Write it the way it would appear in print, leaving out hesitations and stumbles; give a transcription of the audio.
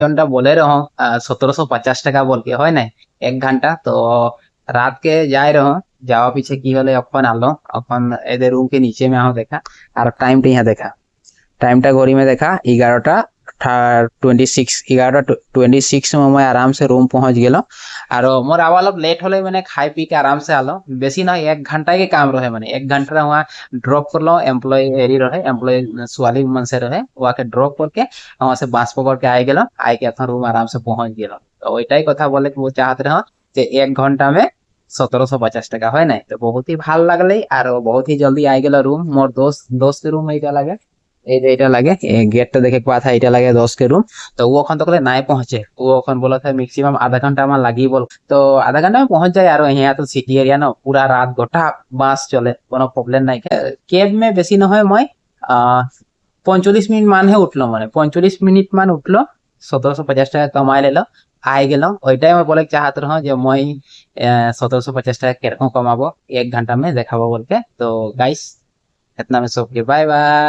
घंटा बोले रहो 1750 টাকা बोल के হয় নাই 1 ঘন্টা তো রাতকে যাই রহ যাওয়া পিছে কি হলে এখন আলো এখন এদের রুম के नीचे में आओ देखा और टाइम টা यहाँ देखा टाइमটা घड़ी में देखा 11:26 11:26 में मैं आराम से रूम पहुंच गेलो और मोर आवा लोग लेट होले मैंने खाई पी के आराम से आलो बेसी ना 1 घंटा के काम रहे मैंने 1 घंटा वहाँ ड्रॉप कर लो एम्प्लॉय एरी रहे एम्प्लॉय सुवाली मन से रहे वहाँ के ड्रॉप करके वहाँ से बास पकड़ के आए गेलो आए के अपन रूम आराम से पहुंच गेलो तो ওইটাই কথা বলে वो चाहते रहो যে 1 ঘন্টা में 1750 টাকা হয় নাই তো বহুত ही ভাল লাগলে আর बहुत ही जल्दी आए गेलो रूम मोर दोस्त रूम এইটা লাগে এই যে এটা লাগে গেটটা দেখে কথা এটা লাগে 10 के रूम तो वो এখন तक নাই पहुंचे वो এখন बोला था मैक्सिमम आधा घंटा আমার লাগি বল তো आधा घंटा में पहुंच जाए আর यहाँ तो सिटी एरिया ना पूरा रात গোটা বাস চলে কোনো প্রবলেম নাই কেব में বেশি নহয় মই 45 মিনিট মানহে উঠলো মানে 45 মিনিট মান উঠলো 1750 টাকা কমাই লেলো আই গেল ওইটাই मैं बोले चाहत रहो যে মই 1750 টাকা কিরকম কমাবো 1 घंटा में দেখাবো বলকে তো गाइस इतना में सबके बाय बाय।